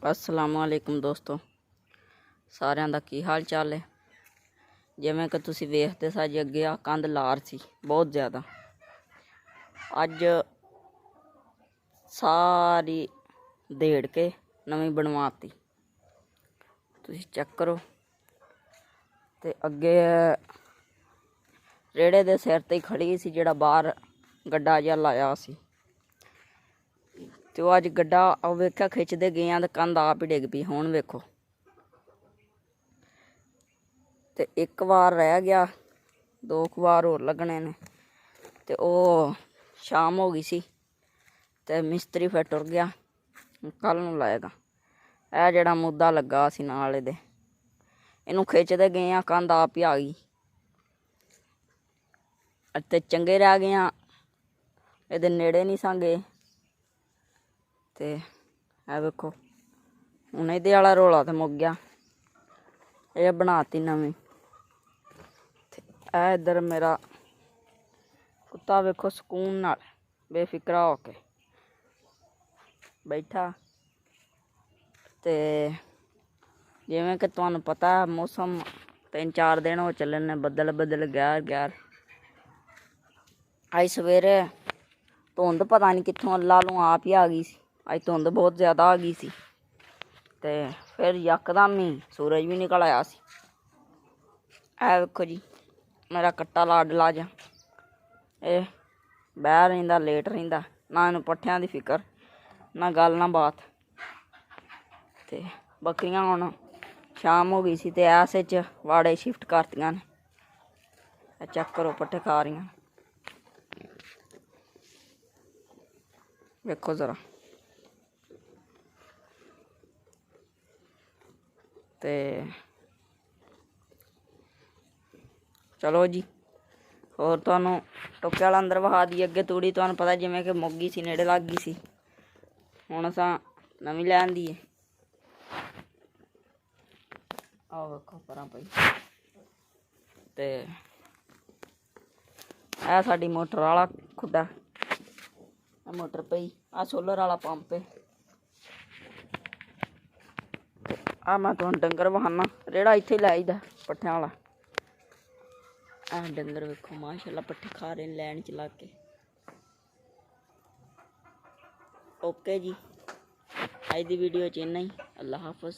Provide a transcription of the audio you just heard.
अस्सलामुअलैकुम दोस्तों, सारिਆਂ ਦਾ ਕੀ ਹਾਲ ਚਾਲ है। ਜਿਵੇਂ ਕਿ ਤੁਸੀਂ ਵੇਖਦੇ ਸਾਂ ਜੀ ਅੱਗੇ ਆ ਕੰਧ ਲਾਰ ਸੀ बहुत ज़्यादा। ਅੱਜ ਸਾਰੀ ਦੇੜ ਕੇ ਨਵੀਂ ਬਣਵਾਤੀ। ਤੁਸੀਂ ਚੈੱਕ ਕਰੋ ਤੇ ਅੱਗੇ ਰੇੜੇ ਦੇ ਸਿਰ ਤੇ ਖੜੀ ਸੀ ਜਿਹੜਾ ਬਾਹਰ ਗੱਡਾ ਜਿਹਾ ਲਾਇਆ ਸੀ ਤੇ ਉਹ ਅੱਜ ਗੱਡਾ ਉਹ ਵੇਖਿਆ ਖਿੱਚਦੇ ਗਏ ਆ ਤੇ ਕੰਧ ਆਪ ਹੀ ਡਿੱਗ ਪਈ। ਹੁਣ ਵੇਖੋ ਤੇ ਇੱਕ ਵਾਰ ਰਹਿ ਗਿਆ, ਦੋ ਕੁ ਵਾਰ ਹੋਰ ਲੱਗਣੇ ਨੇ ਤੇ ਉਹ ਸ਼ਾਮ ਹੋ ਗਈ ਸੀ ਤੇ ਮਿਸਤਰੀ ਫਿਰ ਟੁਰ ਗਿਆ, ਕੱਲ ਨੂੰ ਲਾਏਗਾ। ਇਹ ਜਿਹੜਾ ਮੁੱਦਾ ਲੱਗਾ ਸੀ ਨਾਲ ਇਹਦੇ, ਇਹਨੂੰ ਖਿੱਚਦੇ ਗਏ ਆ ਕੰਧ ਆਪ ਹੀ ਆ ਗਈ ਅਤੇ ਚੰਗੇ ਰਹਿ ਗਏ ਆ, ਇਹਦੇ ਨੇੜੇ ਨਹੀਂ ਸਾਂ ਗਏ। ਤੇ ਇਹ ਵੇਖੋ ਹੁਣ ਇਹਦੇ ਵਾਲਾ ਰੌਲਾ ਤੇ ਮੁੱਕ ਗਿਆ, ਇਹ ਬਣਾਤੀ ਨਵੀਂ। ਤੇ ਇਹ ਇੱਧਰ ਮੇਰਾ ਕੁੱਤਾ ਵੇਖੋ ਸਕੂਨ ਨਾਲ ਬੇਫਿਕਰਾ ਹੋ ਕੇ ਬੈਠਾ। ਤੇ ਜਿਵੇਂ ਕਿ ਤੁਹਾਨੂੰ ਪਤਾ ਮੌਸਮ 3-4 ਦਿਨ ਹੋ ਚੱਲੇ ਨੇ, ਬੱਦਲ ਗੈਰ ਅੱਜ ਸਵੇਰੇ ਧੁੰਦ ਪਤਾ ਨਹੀਂ ਕਿੱਥੋਂ ਅੱਲਾ ਨੂੰ ਆਪ ਹੀ ਆ ਗਈ ਸੀ। ਅੱਜ ਧੁੰਦ ਬਹੁਤ ਜ਼ਿਆਦਾ ਆ ਗਈ ਸੀ ਤੇ ਫਿਰ ਯਕਦਮ ਹੀ ਸੂਰਜ ਵੀ ਨਿਕਲ ਆਇਆ ਸੀ। ਇਹ ਵੇਖੋ ਜੀ ਮੇਰਾ ਕੱਟਾ ਲਾਡਲਾ ਜਾ, ਇਹ ਬਹਿ ਰਹਿੰਦਾ ਲੇਟ ਰਹਿੰਦਾ, ਨਾ ਇਹਨੂੰ ਪੱਠਿਆਂ ਦੀ ਫਿਕਰ ਨਾ ਗੱਲ ਨਾ ਬਾਤ। ਤੇ ਬੱਕਰੀਆਂ ਹੁਣ ਸ਼ਾਮ ਹੋ ਗਈ ਸੀ ਤੇ ਐਸੇ 'ਚ ਵਾੜੇ ਸ਼ਿਫਟ ਕਰਤੀਆਂ ਨੇ। ਇਹ ਚੈੱਕ ਕਰੋ ਪੱਠੇ ਖਾ ਰਹੀਆਂ, ਵੇਖੋ ਜ਼ਰਾ। ਤੇ ਚਲੋ ਜੀ ਹੋਰ ਤੁਹਾਨੂੰ ਟੋਕੇ ਵਾਲਾ ਅੰਦਰ ਵਹਾ ਦੀ। ਅੱਗੇ ਤੂੜੀ ਤੁਹਾਨੂੰ ਪਤਾ ਜਿਵੇਂ ਕਿ ਮੁੱਕ ਗਈ ਸੀ, ਨੇੜੇ ਲੱਗ ਗਈ ਸੀ, ਹੁਣ ਅਸਾਂ ਨਵੀਂ ਲੈ ਆਂਦੀ ਹੈ। ਆਹ ਵੇਖੋ ਪਰਾਂ ਪਈ। ਤੇ ਇਹ ਸਾਡੀ ਮੋਟਰ ਵਾਲਾ ਖੁੱਡਾ, ਮੋਟਰ ਪਈ, ਆ ਸੋਲਰ ਵਾਲਾ ਪੰਪ ਹੈ। ਆ ਮੈਂ ਤੁਹਾਨੂੰ ਡੰਗਰ ਵਹਾਨਾ, ਰੇੜਾ ਇੱਥੇ ਹੀ ਲੈ ਆਈਦਾ ਪੱਠਿਆਂ ਵਾਲਾ। ਆਹ ਡੰਗਰ ਵੇਖੋ ਮਾਸ਼ਾਅੱਲਾ ਪੱਠੇ ਖਾ ਰਹੇ ਨੇ ਲੈਣ ਚ ਲੱਗ ਕੇ। ਓਕੇ ਜੀ, ਅੱਜ ਦੀ ਵੀਡੀਓ ਚ ਇੰਨਾ ਹੀ। ਅੱਲਾ ਹਾਫਿਜ਼।